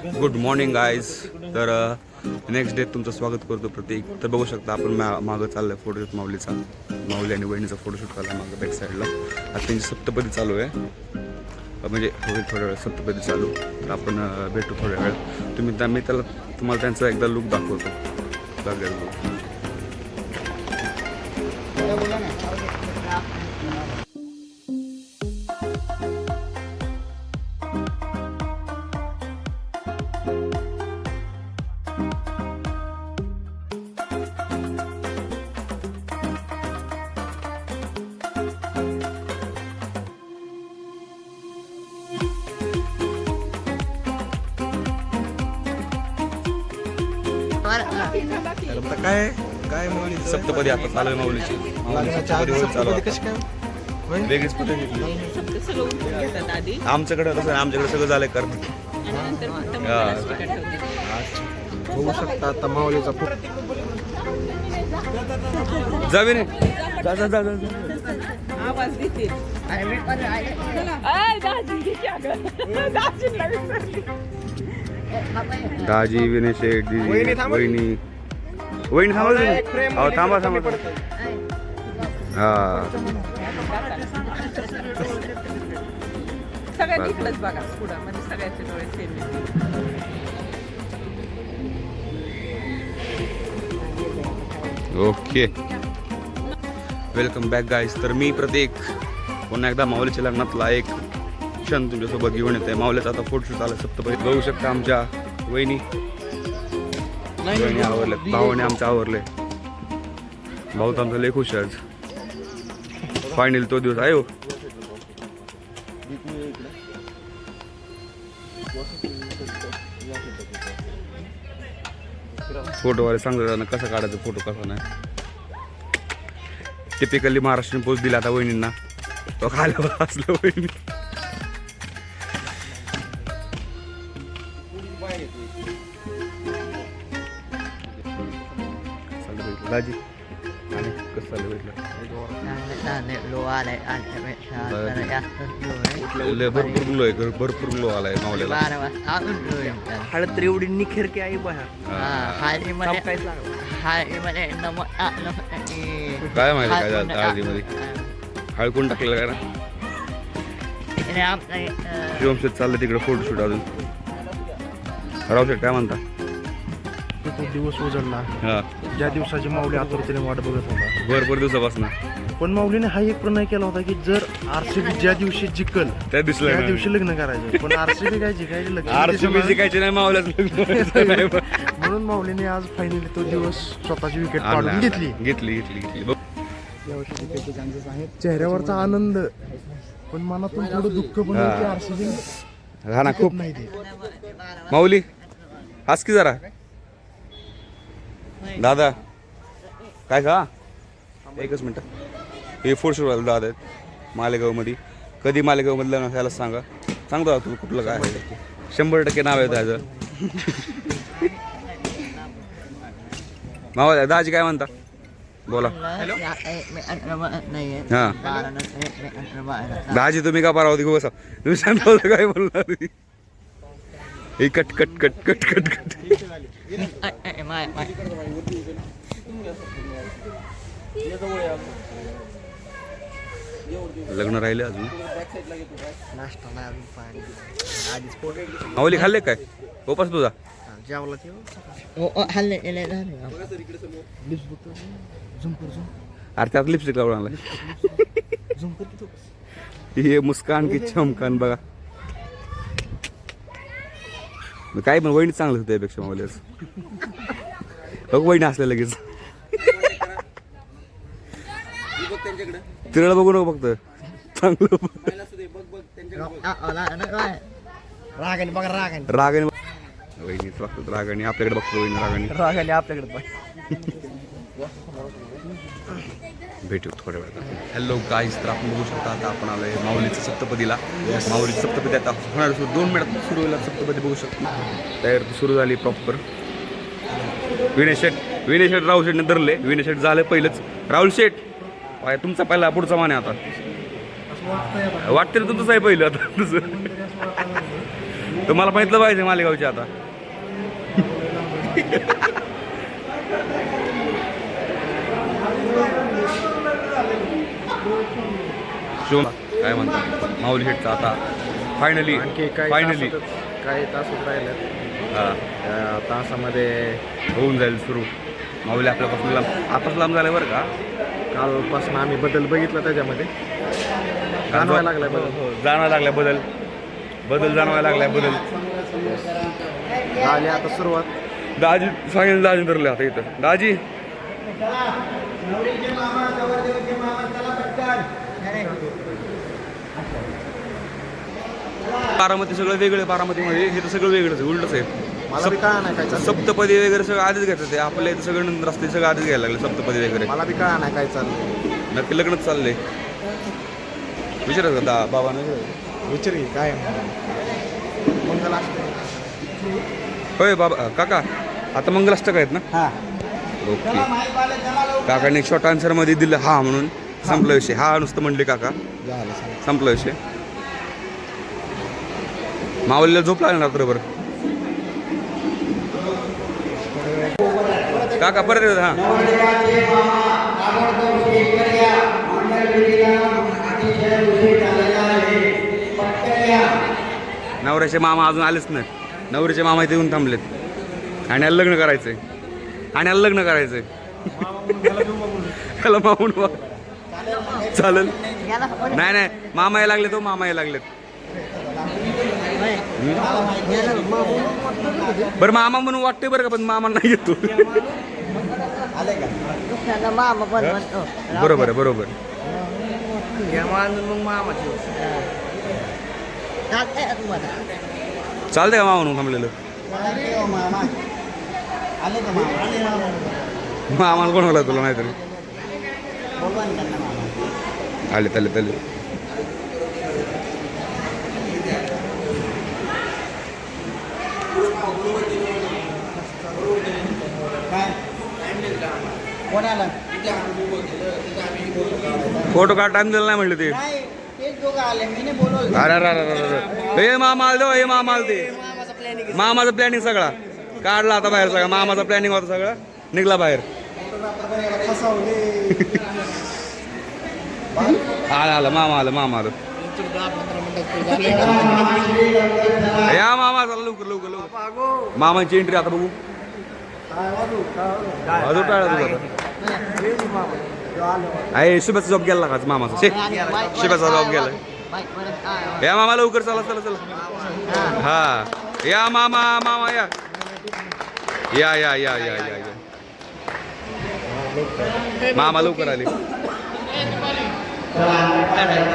Good morning guys. तर next day तुमचं स्वागत करतो प्रतीक. तर बघू शकता आपण मागं चाललं आहे फोटोशूट माऊलीचा. माऊली आणि वहिनीचा फोटोशूट चालला मागं बॅक साईडला. आता त्यांची सप्तपदी चालू आहे, म्हणजे थोड्या वेळ सप्तपदी चालू. तर आपण भेटू थोड्या वेळ. मी तुम्हाला त्यांचा एकदा लुक दाखवतो. लागेल काय काय माऊली सप्तपदी आता चालू आहे माऊलीची. सप्तपदी होत चालू आहे. वेगळीच पद्धत आमच्याकडे कसं आमच्याकडे सगळं झालंय करत. बघू शकता आता माऊलीचा जावे नाही आवाज देते. दाजी विनय शेठ वहिनी थांबा हा सगळ्यांनी इकडंच बघा पुढं, म्हणजे सगळ्यांचे डोळे same. Okay, welcome back guys. तर मी प्रतीक पुन्हा एकदा माऊलीच्या लग्नातला एक क्षण तुमच्यासोबत घेऊन येते. माऊलीचा आता फोटोशूट आला सप्तपदी. बघू शकता आमच्या वहिनी आवरले, भावाने आमच्या आवरले. भाऊ तर आमचा लय खुश आहे आज. फायनल तो दिवस आहे हो. फोटोवाले सांगतात कसा काढायचा फोटो कसा नाही. टिपिकली महाराष्ट्रीयन पोस्ट दिला आता वहिनींना. तो खायला असलं वहिनी. दाजी आणि कसं चाललं भेटलं भरपूर ग्लो आहे, भरपूर ग्लो आलाय मावल्याला. हळद तर एवढी निखेर की आई बघा. काय माहिती काय झालं हळदीमध्ये. हळद कोण टाकलेलं काय ना. शिवमशेत चाललं तिकडे फोटोशूट. अजून रावशेठ काय म्हणता. तो दिवस उजळला हा, ज्या दिवसाची माऊली आतुरतेने वाट बघत होता भरपूर दिवसापासून. पण माऊलीने हा एक प्रणय केला होता की जर आरसीबी ज्या दिवशी जिंकल त्या त्या दिवशी लग्न करायचं. पण आरसीबी काय जिंकायची लग्न आरसीबी जिंकायची नाही मावल्याच. म्हणून माऊलीने आज फायनली तो दिवस स्वतःची विकेट काढून घेतली. चेहऱ्यावरचा आनंद पण मनातून थोडं दुःख पण आहे की आरसीबी हा ना खूप नाही ते. माऊली हास की जरा. दादा काय का एकच मिनटं. हे फोटोशूट दादा आहेत मालेगावमध्ये. कधी मालेगावमधलं ह्याला सांगा, सांगतो तू कुठलं काय आहे. 100% नाव आहे त्याचं. मावा दाजी काय म्हणता बोला. हा दाजी तुम्ही का पारा होती बसा. तुम्ही सांगता काय बोलणार. हे cut cut cut cut cut cut. लग्न राहिले अजून. माऊली खाल्ले काय उपास तुझा. अरे त्यात लिपस्टिक लावून आणला. हे मुस्कान की चमकान बघा. काय पण वहिनी चांगलं होतं त्यापेक्षा माऊलीच. बघ वहिनी असल्या लगेच. तिरळ बघू नको फक्त चांगलं रागाने वहिनीच बघतात. रागाने आपल्याकडे बघतो वहिनी रागाने आपल्याकडे. भेटू थोड्या वेळात. हॅलो गाईज, तर आपण बघू शकता आता आपण आलोय माऊलीच्या सप्तपदीला. माऊलीची सप्तपदी आता होणार 2 मिनिटात सुरू होईल. सप्तपदी बघू शकतो तयार सुरू झाली प्रॉपर. विनय शेठ राहुल शेठने धरले. विनय शेठ झालं पहिलंच. राहुल शेठ तुमचा पहिला पुढचा मान आहे आता. वाटतं ना तुमचंच आहे पहिलं आता तुझं. तुम्हाला माहितलं पाहिजे मालेगावची आता. शिव काय म्हणतात माऊली शेटचा आता फायनली आणखी काही काही तासच राहिले हां तासामध्ये होऊन जाईल सुरू. माऊली आपल्यापासून लांब आताच लांब झालं बरं का. कालपासून आम्ही बदल बघितला त्याच्यामध्ये जाणवायला लागलाय बदल. जाणवायला लागलाय बदल जाणवायला लागलाय बदल. आली आता सुरुवात. दाजी फायनल दाजी धरले आता इथं दाजी. बारामती सगळं वेगळं. बारामतीमध्ये हे तर सगळं वेगळंच आहे, उलटच आहे. मला बी कळा नाही काय चाललंय. सप्तपदी वगैरे सगळं आधीच घेतात ते. आपल्या इथं सगळं रस्ते सगळं आधीच घ्यायला लागले सप्तपदी वगैरे. मला बी कळा नाही काय चाललंय. नक्की लग्नच चाललंय. विचारायचं का बाबानं विचार की काय मंगल असते. होय बाबा काका आता मंगलाष्टक आहेत ना. हा ओके. काकाने एक शॉर्ट आन्सर मध्ये दिलं हा म्हणून संपला विषय. हा नुसतं म्हणले काका झालं संपला विषय. मावलीला झोप लागली रात्रभर. काका परत येतात हा. नवऱ्याचे मामा अजून आलेच नाहीत. नवऱ्याचे मामा इथे येऊन थांबलेत आणि याला लग्न करायचंय. आणि याला लग्न करायचंय. त्याला मामून चालेल. नाही नाही मामा यायला लागले तो मामा यायला लागलेत. बरं मामा म्हणून वाटते बरं का पण मामा नाही येतो. बरोबर आहे बरोबर. चालतंय का मामा म्हणून थांबलेलं. मामाला कोणाला तुला नाहीतरी आले तले तले. फोटो काढ टाइम दिला नाही म्हणले ते. अरे अरे अरे अरे हे मामा आल दे. हे मामा आल ते. मामाचं प्लॅनिंग सगळा काढला आता बाहेर. सगळा मामाचा प्लॅनिंग होता सगळा निघला बाहेर. आलं मामा आलं मामा आलं. या मामा चला लवकर लवकर लवकर. मामाची एंट्री आता बघू. अजून टाळा आहे शुभेचा जॉब गेला का मामाचा. शुभेचा जॉब गेला. या मामा लवकर चला चला चला. हा या मामा मामा या या या या या या या. मामा लवकर आले.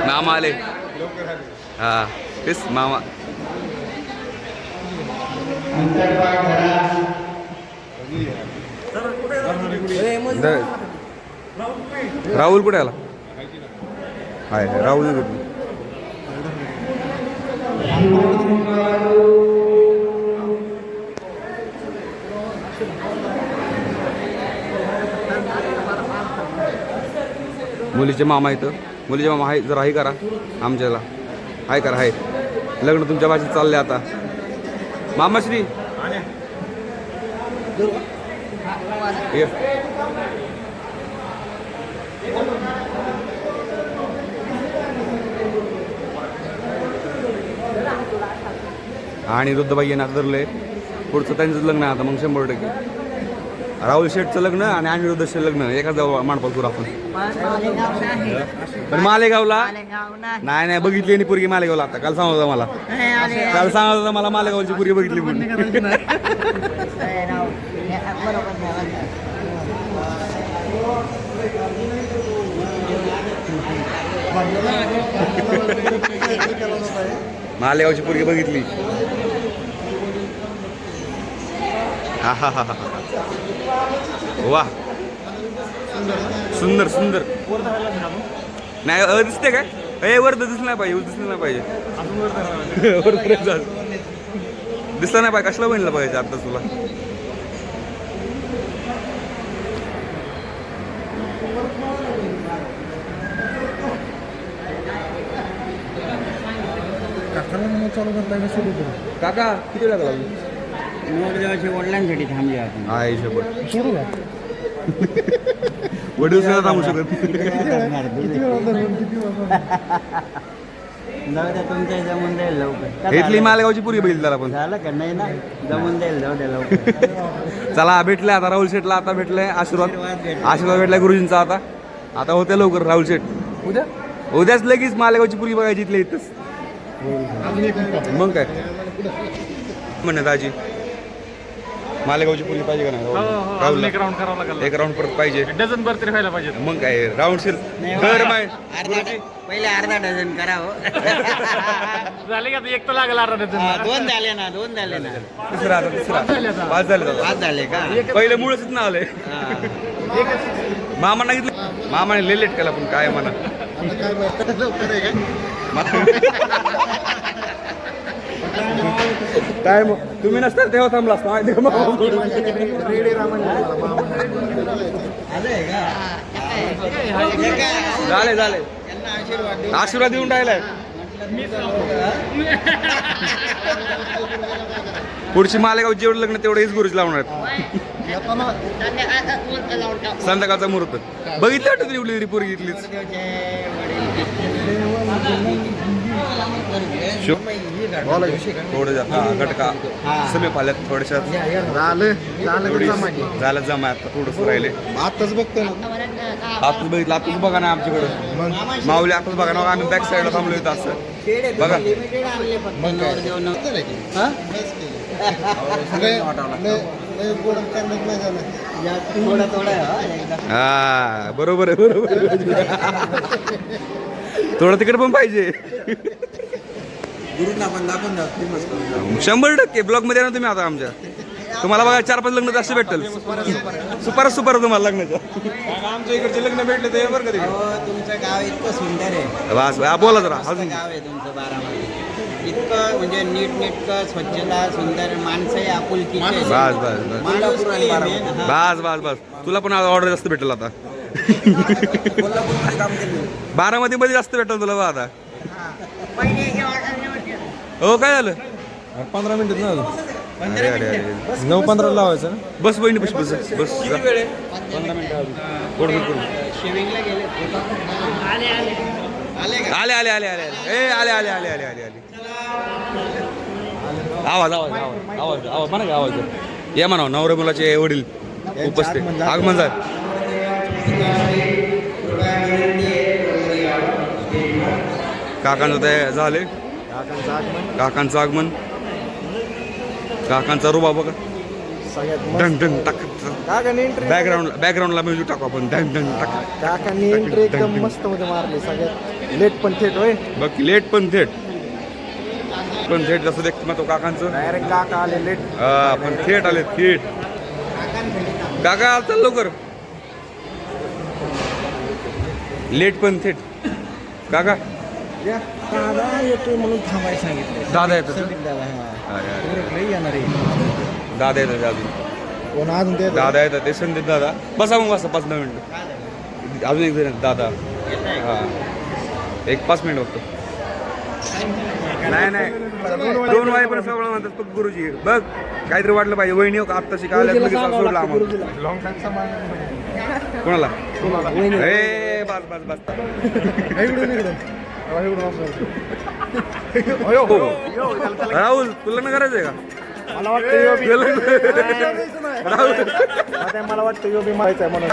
मामा आले. हा तेच मामा. राहुल कुठे आला. हाय राहुल कुठे. मुलीचे मामा इथं. मुलीचे मामा आहे जरा हे करा आमच्याला. हाय करा हाय. लग्न तुमच्या भाषेत चाललंय आता. मामाश्री ये. आणि रुद्रबाई यांना धरलंय. पुढचं त्यांचं लग्न आहे आता मग 100%. राहुल शेठचं लग्न आणि अनिरुद्धचं लग्न एकाच मांडपाल करू आपण. पण मालेगावला नाही नाही बघितली आणि पोरगी मालेगावला. आता काल सांगत होता मला. काल सांगत होता मला मालेगावची पोरगी बघितली म्हणून. मालेगावची पोरगी बघितली. हा हा हा हा. वा सुंदर सुंदर. नाही दिसते काय. हे वर तर दिसलं नाही पाहिजे. दिसलं नाही पाहिजे. दिसलं नाही पाहिजे. कशाला बनलं पाहिजे आता तुला. काकाला मग चालू करताय का सुरू करू? काका किती लागला नवरदेवाच्या वडिलांसाठी थांबले आपण. आहे शपथ सोडू का? वडील सुद्धा थांबू शकत किती वेळा धरून, किती वेळा? जाऊ द्या तुमच्या जमून जाईल लवकर. इथली मालेगावची पुरी बघितली त्याला पण झालं का नाही ना जमून जाईल जाऊ द्या लवकर. चला भेटले आता राहुल शेठला आता भेटले आशीर्वाद भेटलाय गुरुजींचा आता होते लवकर राहुल शेठ उद्याच लगेच मालेगावची पुरी बघायची इथल्या इथंच मग काय म्हणत आजी मालेगावची पुरी पाहिजे का नाही राहुलला? एक राऊंड करावं लागेल. एक राऊंड परत पाहिजे डझन भर तरी व्हायला पाहिजे. मग काय राऊंड शेल नाही, दर माय पहिले अर्धा डझन करावं. झाले का एक तर लागेल अर्धा डझन. दोन झाले ना तिसरा आता तिसरा पाच झाले आता. पाच झाले का? पहिले मुळच ना आले हा. मामांना घेतलं मामाने लय लेट केला पण काय म्हणा काय मग तुम्ही नसताल तेव्हा थांबला असता माहिती का मामा? आलंय का? झाले त्यांना आशीर्वाद देऊ. आशीर्वाद देऊन राहिलाय पुढची मालेगाव जेवढं लग्न तेवढं हेच गुरुजी लावणार आहेत. संध्याकाळचा मुहूर्त बघितलं वाटतं तुम्ही उरली पोरगी इथलीच थोडं घटका समी पाल्यात थोड्याशा झालं जमा आता थोडंच राहिले आताच बघतो ना. आताच बघितलं आताच बघा ना आमच्याकडं माऊली आताच बघा ना आम्ही बॅक साईडला थांबलो इथं असं बघा लिमिटेड आणले फक्त नवरदेव न- हा? थोडा थोडा एकदा. हा बरोबर आहे थोडं तिकडे पण पाहिजे गुरुंना पण दाखवून द्या फेमस करून. 100% ब्लॉग मध्ये ना तुम्ही आता आमच्या तुम्हाला बघा 4-5 लग्न जास्त भेटतील सुपर तुम्हाला लग्नाच्या आमच्या इकडचे लग्न भेटले तर बरं का अहो, तुमचं गाव इतकं सुंदर आहे. बस बोला जरा मस्त अजून गाव आहे तुमचं बारामती. इतकं म्हणजे नीटनेटकं स्वच्छता सुंदर माणसं आपुलकी बस तुला पण ऑर्डर जास्त भेटेल आता बारामती मध्ये जास्त भेटेल तुला बा आता हो काय झालं 15 मिनिटात ना अजून. अरे अरे अरे 9:15 लावायचं. बस बहिणी बस बस बस जा. शेविंगला गेले आले आले आले आले ए आले आले आले आले आले आले आवाज आवाज आवाज आवाज आवाज म्हणा का आवाज या म्हणा नवरे मुलाचे वडील उपस्थित आगमन झालं काकांचं ते झाले काकांचं आगमन काकांचा रुबा बघा ढंग ढंग टाक बॅकग्राऊंडला म्युझिक टाकू आपण ढंग ढंग टाक काकांनी एंट्री एकदम मस्त मध्ये मारली सगळ्यात लेट पण थेट होय. बघ लेट पण थेट जसं देखतो ना तो काकांचं डायरेक्ट काका आले लेट. पण थेट आले थेट काका चल लवकर लेट पण थेट काका दादा येतोय म्हणून थांबायला सांगितलं. दादा येतात दादा येणार आहे. दादा येतात अजून कोण अजून ते दादा येतात ते संदीप दादा बसा मग बसा 5-10 मिनिटं अजून एक जण आहेत, दादा हां 1-5 मिनिट बघतो नाही 2 वाजेपर्यंत सगळं म्हणतात फक्त गुरुजी बघ काहीतरी वाटलं पाहिजे वहिनी आत्ताशी काय लगेच सोडला आम्हाला लॉंग टाइम सामान कोणाला ए बस बस बस राहुल तुला लग्न करायचंय का मला वाटतं मला वाटतं यो बी मारायचं म्हणून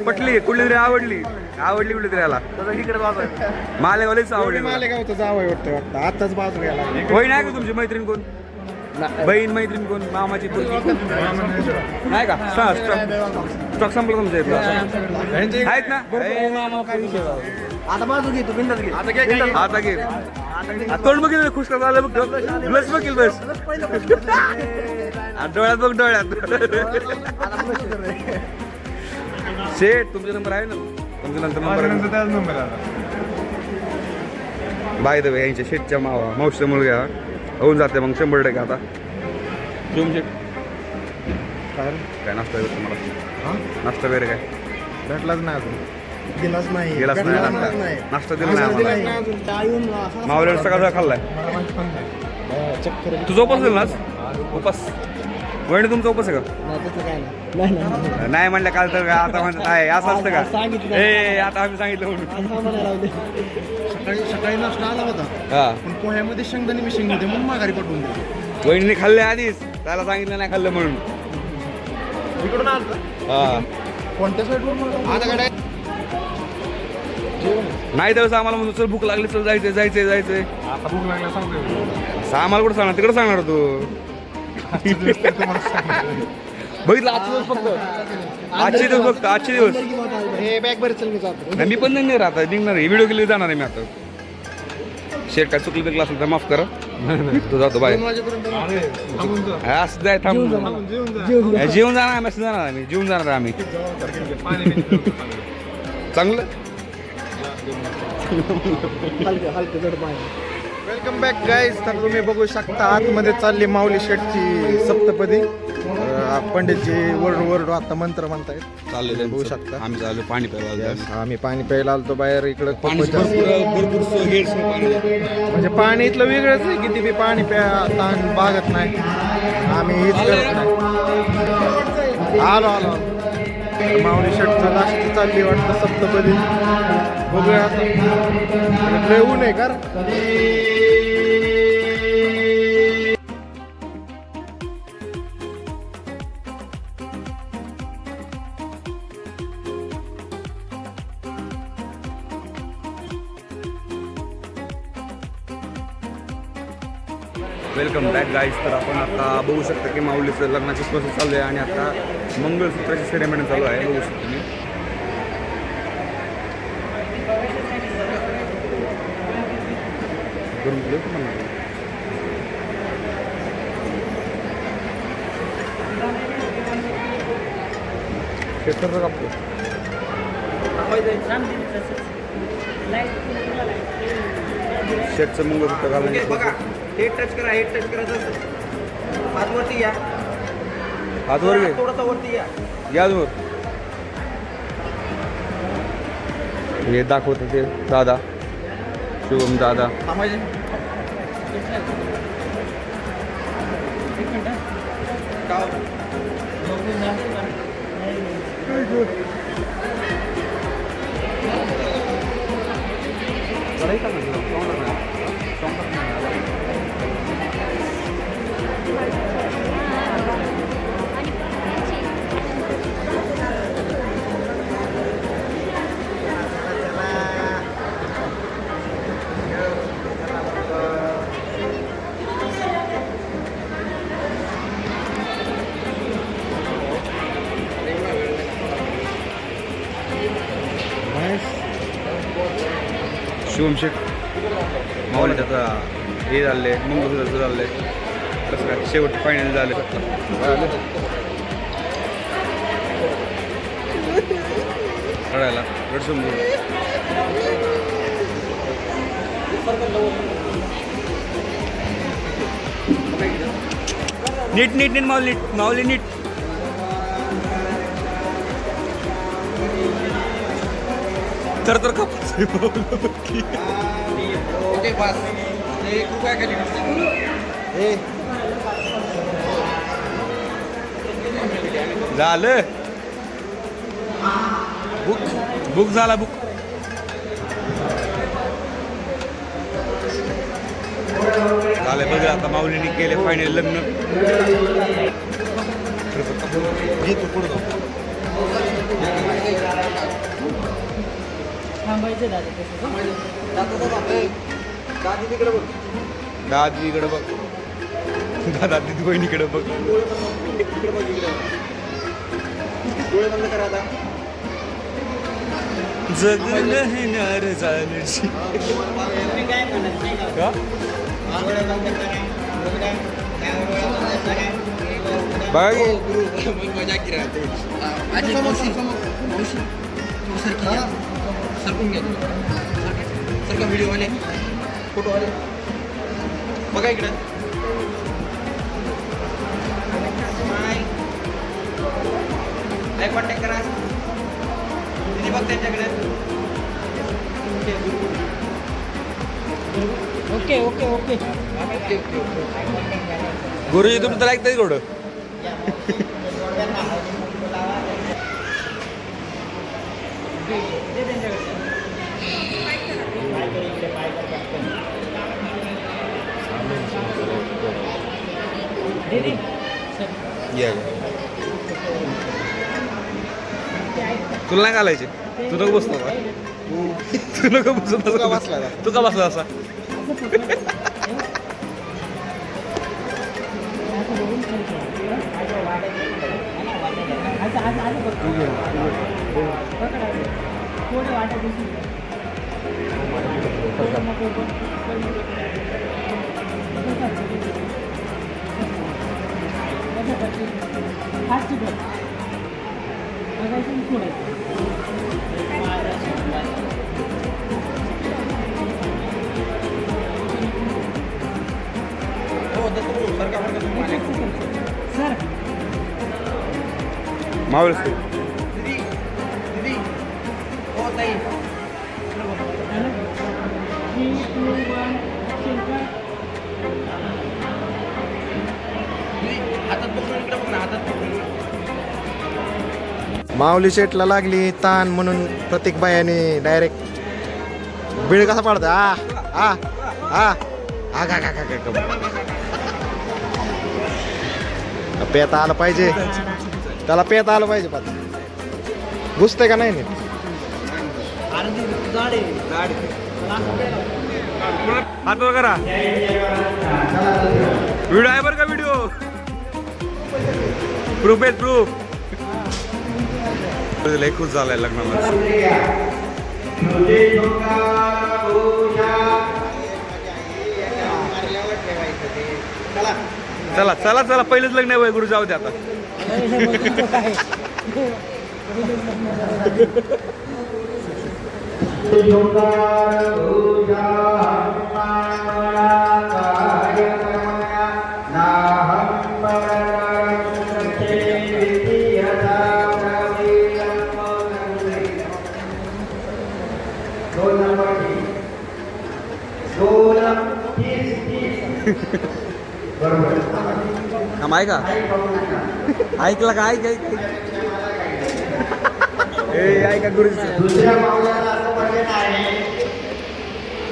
पटली कुठली तरी आवडली कुठली तरी याला मालेगावलीच आवडली मला. मालेगावचं जावं वाटतं आताच बाजू घ्यायला. होय नाही का तुमची मैत्रीण कोण बहीण मैत्रीण कोण मामाची पोरगी? नाही का स्टॉक संपला तुमच्या इथला आहेत ना आता बाजू घे तू बिंदास घे. आता घे तोंड बघितलं खुश का झालं बघ ग्लस बघील बस डोळ्यात बघ डोळ्यात शेट तुमचा नंबर आहे ना तुमचा नंतर नंबर बाय द वे यांच्या शेटच्या मावशीचा मुलगा होऊन जाते मग 100% आता तुम्ही शेट काय नाश्ता वगैरे तुम्हाला नाश्ता वगैरे काय भेटलाच नाही अजून गेलाच नाही गेलाच नाही भेटलाच नाश्ता नाश्ता दिला नाही आम्हाला मावल्यानं सकाळ खाल्लाय चक्कर तुझा उपास दिला ना आज? उपास वहिनी तुमचा उपास आहे का नाही म्हणलं काल तर आता म्हणतात आहे असं असतं का ए आता आम्ही सांगितलं म्हणून सकाळी नाश्ता आला होता हा पण पोह्यामध्ये शेंगदाणे मिशिंग होते म्हणून माघारी पाठवून दिली वहिनीने खाल्ले आधीच त्याला सांगितलं नाही खाल्लं म्हणून इकडून आलं हा कोणत्या साईडवर आता गाड्या नाही त्यावेळेस आम्हाला म्हणतो चल भूक लागली चल जायचंय जायचंय जायचंय आता भूक लागला सांगतो आम्हाला कुठं सांगणार तिकडे सांगणार तू बघितलं आजचे दिवस फक्त आजचे दिवस फक्त आजचे दिवस हे बॅग बरं चल मी जातो नाही मी पण नाही राहत निघणार आहे व्हिडिओ केली जाणार आहे मी आता शेट काय चुकलं बिकलं असेल तर माफ करा तो जातो बाय 2 वाजेपर्यंत असं जाय थांबून जेवून जाणार आम्ही असं जाणार आम्ही जेवून जाणार आम्ही चांगलं वेलकम बॅक गाईज. तर तुम्ही बघू शकता आतमध्ये चालली माऊली शेठची सप्तपदी. पंडितजी वरडू आता मंत्र म्हणतायत. चालले बघू शकता. आम्ही चाललो पाणी प्यायला आम्ही पाणी प्यायला आलतो बाहेर. इकडं पाणी खूपच जास्त भरपूर पाणी म्हणजे पाणी इथलं वेगळंच आहे. किती बी पाणी प्या ताण बागत नाही. आम्ही हेच करत नाही. आलो माऊली शेठचं लास्ट चालली वाटतं सप्तपदी. बघूया आता ऊन आहे का. Welcome back guys. तर आपण आता बघू शकता की माऊलीचं लग्नाची प्रोसेस चालू आहे आणि आता मंगळसूत्राची सेरेमनी चालू आहे. बघू शकतो मी करून दिलं का मला? क्षेत्र कापलं शेटचं मंगळसूत्र घालून बघा हे टच करा, हे टच करा. हात वरती या, हात वर घे, थोडासा वरती या. या वर. हे दाखवत ते दादा शुभम दादा. शिवम शेठ माऊली त्याचा हे झाले मंगळसूत्र झाले. कसं काय शेवट फायनल झाले. रडायला रडसून नीट नीट नीट माऊली माऊली नीट. तर ओके बस. हे कृपया केली झालं बुक बुक झाला बुक. झालं बघ आता माऊलीने केले फायनल लग्न. घेतो पुढं दादी इकडे बघ. दादा दिदी बहिणीकडे बघ. डोळे बंद करा आता. जगलं हे नार झालं तुम्ही काय म्हणत नाही का? का डोळे बंद करा. बघा की. मजा की राहते. आजी मावशी सरकून घ्या. सरका व्हिडिओ आले, फोटो आले. बघा इकडं. कॉन्टॅक्ट करा. ओके ओके ओके गुरुजी तुमचं ऐकताय थोडं. तुला नाही घालायचे. तू नको बसतो का? तू नको बसू. तू का बसला असा? मावळ माऊली शेटला लागली ताण म्हणून प्रत्येक बायाने डायरेक्ट बिळ कसा पाडतो आ आ आ आ का का का पेता आलं पाहिजे, त्याला पेता आलं पाहिजे. पाहता घुसतंय का नाही नीट? हात वर करा. व्हिडिओ आहे बरं का? व्हिडिओ प्रूफ आहे, प्रूफ. लय खुश झालाय लग्नामध्ये. चला चला चला, पहिलेच लग्न आहे गुरु, जाऊ दे आता. काम आहे का? ऐकला का? ऐक ऐक ऐका गुरुजी. दुसऱ्या पावलाला असं म्हटलं आहे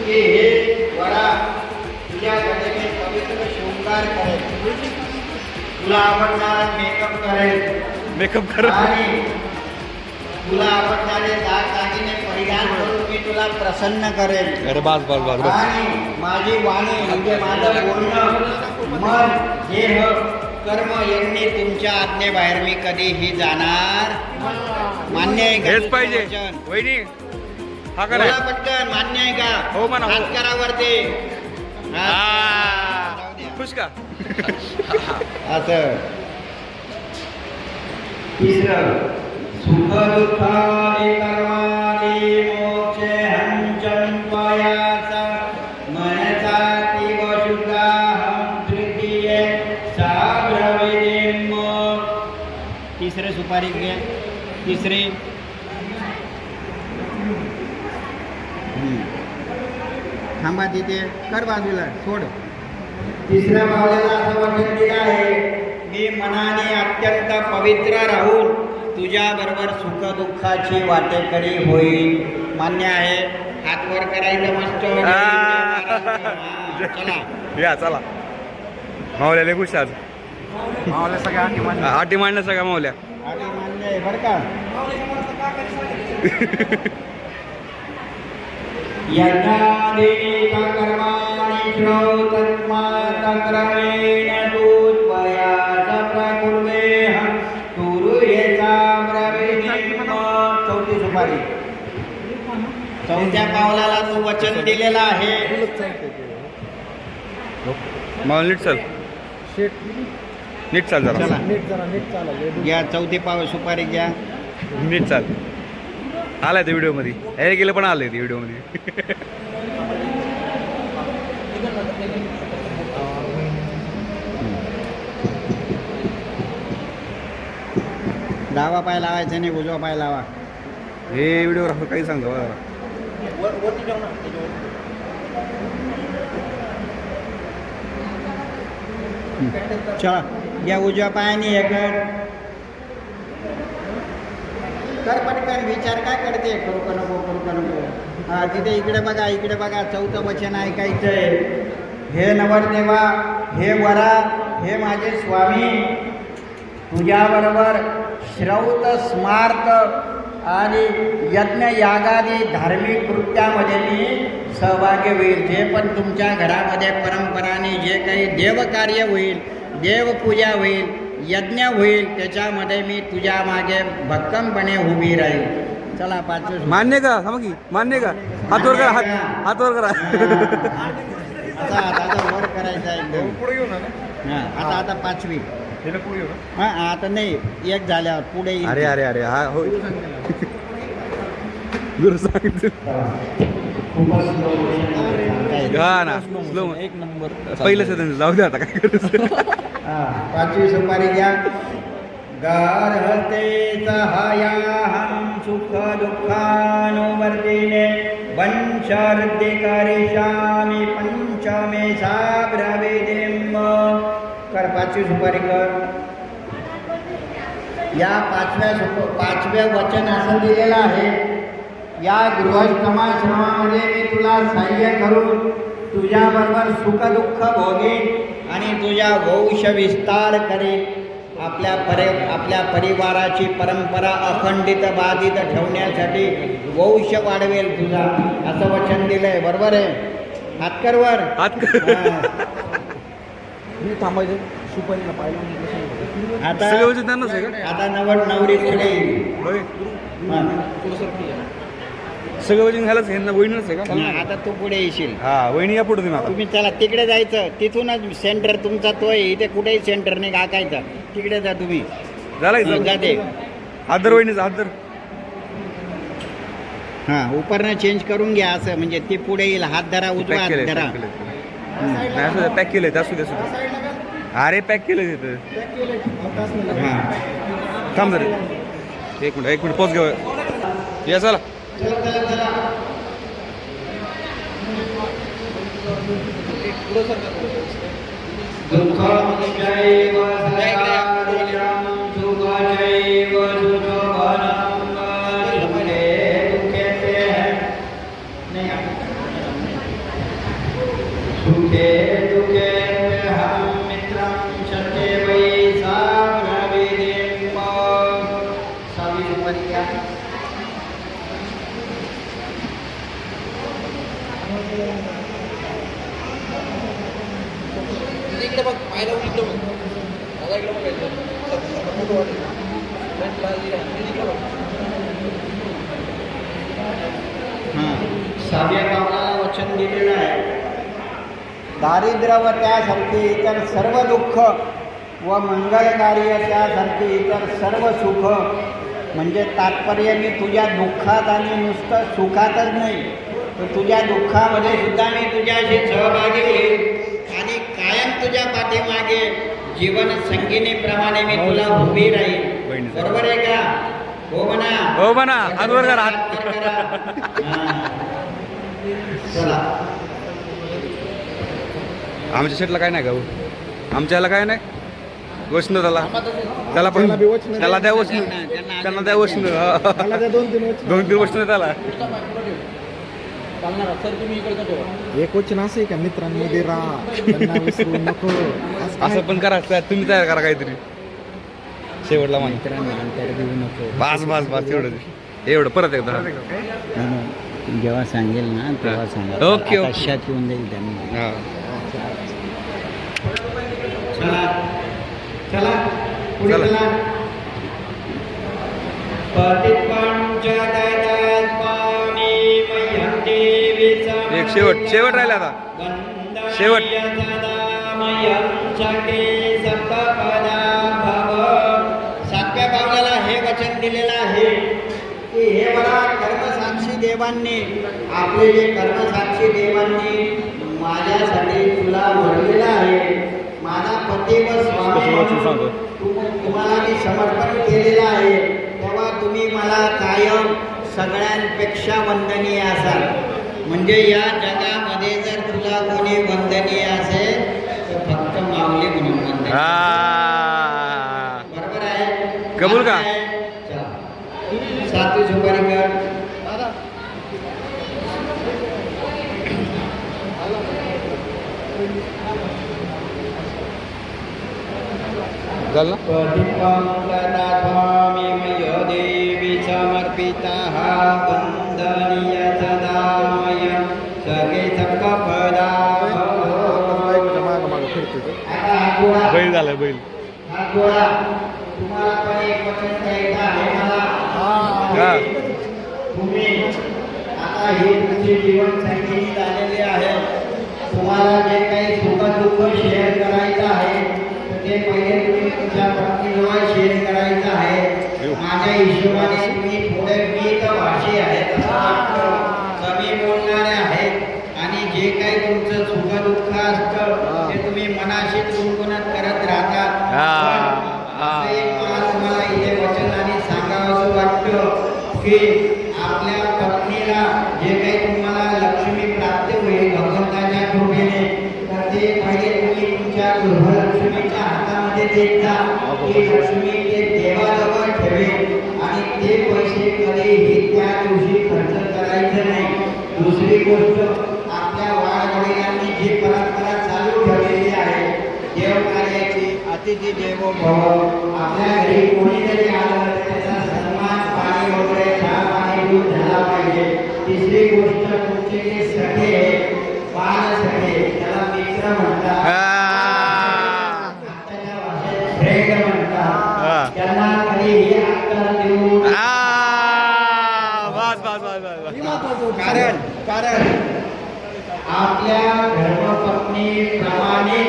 की हे वडा तुझ्या गणेश पवित्र शृंगार करेल, तुला आवडणारा मेकअप करेल, मेकअप कर. आणि तुला आवडणारे दागिने परिधान करून मी तुला प्रसन्न करेल. अरे बस बस बस बस. आणि माझी वाणी म्हणजे माझं बोलणं, मन, देह, कर्म यांनी तुमच्या आज्ञेबाहेर मी कधीही जाणार. मान्य आहे का? हेच पाहिजे वहिनी. हा का नाही? बोला पटकन, मान्य आहे का? हो म्हणा, हो. हात करा वरती. खुश का? असं तिसरं, सुख दुःखादी कर्मादी मोक्षे हंचन त्वयाचा मनसा तीव शुद्धाहं तृतीये साब्रवीदिम. तिसरे सुपारी घे. तिसरी थांबा तिथे, कर बाजूला, सोड. तिसऱ्या भावाला असं वचन दिलं आहे, मी मनाने अत्यंत पवित्र राहून तुझ्या बरोबर सुख दुःखाची वाटेकरी होईल. मान्य आहे? हात वर करायचं मस्त. चला या चला. मावल्या लय खुश आज. मावल्या सगळ्या आठी मान्य. आठी मांडल्या सगळ्या मावल्या. आणि मान्य आहे बरं का? यज्ञादीनि कर्माणि श्रौतस्मात् क्रमेण दूत्वयाच प्रकुर्वेहं तुरुयेचा ब्रवीणीम. चौथी सुपारी. चौथ्या पावलाला तू वचन दिलेलं आहे. मावल नीट चल, शेट नीट चाल जरा. चला नीट चाललं. घ्या चौथी सुपारी घ्या. नीट चाल. आलाय ते व्हिडिओ मध्ये. हे गेलं पण आलंय ते व्हिडिओ मध्ये. डावा पाय लावायचा नाही, उजवा पाय लावा. हे व्हिडिओग्राफर काही सांगतो बघा. चला या उजव्या पायाने हे कर पटकन. विचार काय करते, करू का नको, करू का नको. हा तिथे इकडे बघा चौथं वचन ऐकायचंय. हे नवरदेवा, हे वरा, हे माझे स्वामी, तुझ्याबरोबर श्रौत स्मार्त आणि यज्ञ यागादी धार्मिक कृत्यामध्ये मी सहभागी होईल. जे पण तुमच्या घरामध्ये परंपराने जे काही देवकार्य होईल, देवपूजा होईल, यज्ञ होईल, त्याच्यामध्ये मी तुझ्या मागे भक्कमपणे उभी राहील. चला पाचवे मान्य का समकी मान्य का हात वर करा, हात वर करा. आता वर करायचा एकदम. पुढे घेऊ ना. हां आता पाचवी. तिला पुढे घेऊ ना. हां आता नाही, एक झाल्यावर पुढे येईल. अरे अरे अरे हा होय गुरु सांगितलं हा ना स्लो एक नंबर. पहिलंच त्यांचं जाऊ दे आता काय करायचं. पाचवी सुपारी घ्या. गार्हते सहायाहं सुख दुःखानुवर्तिने वंशार्दिकारिष्यामि पंचमे साब्रवीदिम. कर पाचवी सुपारी कर. या पाचव्या वचन असं दिलेलं आहे, या गृहस्थाश्रमामध्ये मी तुला सहाय्य करून तुझ्याबरोबर सुख दुःख भोगेन आणि तुझ्या वंश विस्तार करेन. आपल्या परिवाराची परंपरा अखंडित बाधित ठेवण्यासाठी वंश वाढवेल तुझा, असं वचन दिलंय. बरोबर आहे. हातकरवर हात थांबायचं सुपारीला पाहिलं. आता सगळे वचन त्यांनाच आहे का? आता नवरी पुढे येईल. होय हां. सगळं वचन घ्यायलाच यांना वहिनीच आहे का? आता तू पुढे येशील. हा वहिनी या पुढे तुम्ही आता. तुम्ही चला तिकडे जायचं, तिथूनच सेंटर तुमचा तो आहे. इथे कुठेही सेंटर नाही गाकायचा. तिकडे जा तुम्ही. झाला की जाते. हादर वहिनीचा हादर. हां उपरनं चेंज करून घ्या असं, म्हणजे ती पुढे येईल. हात धरा, उजवा हात धरा. पॅक केलंय असू दे असू दे. अरे पॅक केलंय तिथं. हां थांब जरा एक मिनिट पोच घेऊ या चला. सहाव्या पावलाला वचन दिलेलं आहे. दारिद्र्य व त्यासारखे इतर सर्व दुःख व मंगलकार्य त्यासारखे इतर सर्व सुख, म्हणजे तात्पर्य मी तुझ्या दुःखात आणि नुसतं सुखातच नाही, तर तुझ्या दुःखामध्ये सुद्धा मी तुझ्याशी सहभागी होईल आणि कायम तुझ्या पाठीमागे जीवन संगिनीप्रमाणे मी तुला उभी राहील. बरोबर आहे का? हो म्हणा. हो म्हणा. हात वर करा. चला. आमच्या शेटला काय नाही का? आमच्या याला काय नाही वचन त्याला पण त्याला द्या वचन त्यांना द्या वचन दोन तीन वचन त्याला एक वचन असं आहे का मित्रांमध्ये राहा विसरू नको असं पण करा तुम्ही तयार करा काहीतरी शेवटला मान मित्रांना अंतर देऊ नको बस बस बस एवढं परत एकदा जेव्हा सांगेल ना तेव्हा सांगा. Okay, okay. लक्षात येऊन जाईल त्यांना. हा चला चला पुढे चला. चला. एक शेवट राहिला आता. शेवट. सातव्या पावलाला हे वचन दिलेलं आहे की हे मला कर्मसाक्षी देवांनी, आपले जे कर्मसाक्षी देवांनी माझ्यासाठी तुला घडलेलं आहे. माझा पती व स्वामी तुम्हाला मी समर्पण केलेलं आहे. तेव्हा तुम्ही मला कायम सगळ्यांपेक्षा वंदनीय असाल. म्हणजे या जगामध्ये जर तुला कोणी वंदनीय असेल तर फक्त माऊली म्हणून वंदनीय. बरोबर आहे? कबूल का? चला. सातवी सुपारी कर. झालं ना? पतिपंकदामी मय देवी समर्पितः वंदनीय सदामय सगे सकपदा. बायकोच्या मागं मागं फिरतो तो. आता हात जोडा. बैल झालाय बैल. हात जोडा. तुम्हाला पण एक वचन द्यायचं आहे मला. हा. तुम्ही आता ही तुमची जीवनसंगिनी झालेली आहे. तुम्हाला जे काही सुखदुःख शेअर करायचं आहे ते पहिले तुम्ही तुमच्या पत्नीजवळ शेअर करायचं आहे. माझ्या हिशोबाने तुम्ही थोडे मीत भाषी आहेत असं वाटतं, कमी बोलणारे आहेत आणि जे काही तुमचं सुखदुःख असतं ते तुम्ही मनाशी गुणगुणत करत राहतात. असं एक मला तुम्हाला इथे वचन आणि सांगावंसं वाटतं की आपल्या पत्नीला जे काही तुम्हाला लक्ष्मी प्राप्त होईल भगवंताच्या कृपेने तर ते पहिले तुम्ही तुमच्या गृहलक्ष्मीच्या हातामध्ये देत जा. ती लक्ष्मी ते देवाजवळ ठेवेल आणि ते पैसे कधीही त्या दिवशी खर्च करायचं नाही. दुसरी गोष्ट आपल्या वाडवडिलांनी जी परंपरा चालू ठेवलेली आहे देव कार्याची अतिथी देवो भव. आपल्या घरी कोणी जरी आलं तर त्याचा सन्मान पाणी वगैरे चहा पाणी दूध झाला पाहिजे. तिसरी गोष्ट तुमचे जे सखे बाल सखे त्याला मित्र म्हणतात, आताच्या भाषेत फ्रेंड म्हणतात, त्यांना कधीही अक्कल देऊन कारण आपल्या धर्मपत्नीप्रमाणे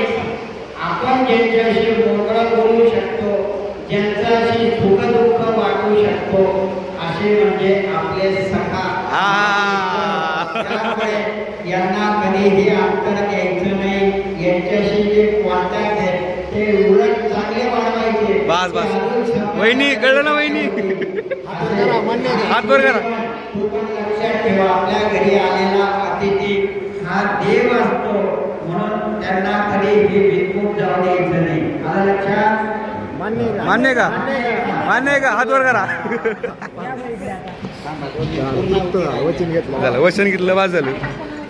आपण ज्यांच्याशी मोकळं बोलू शकतो, ज्यांच्याशी सुखदुःख वाटू शकतो असे म्हणजे आपले सखा. त्यामुळे यांना कधीही अंतर द्यायचं नाही. यांच्याशी जे कॉन्टॅक्ट आहे ते उलट चांगले वाढवायचे. बस बस वहिनी कळलं ना वहिनी. हात वर करा. तू पण लक्षात ठेवा आपल्या घरी आलेला अतिथी हा देव असतो म्हणून त्यांना कधीही बिनकूट जाऊ द्यायचं नाही. आलं लक्षात? मान्य का? मान्य का? हात वर करा. वचन घेतलं. झालं वचन घेतलं बाज झालं.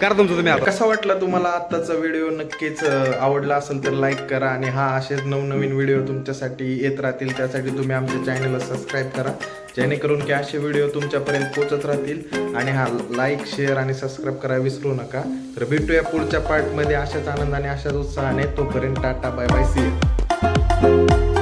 करा तुमचं तुम्ही आता. कसा वाटला तुम्हाला आत्ताचा व्हिडिओ? नक्कीच आवडला असेल तर लाईक करा आणि हा असेच नवनवीन व्हिडिओ तुमच्यासाठी येत राहतील त्यासाठी तुम्ही आमच्या चॅनलला सबस्क्राईब करा जेणेकरून की असे व्हिडिओ तुमच्यापर्यंत पोहोचत राहतील. आणि हा लाईक शेअर आणि सबस्क्राईब करायला विसरू नका. तर भेटूया पुढच्या पार्टमध्ये अशाच आनंदाने अशाच उत्साहाने. तोपर्यंत tata bye bye see you.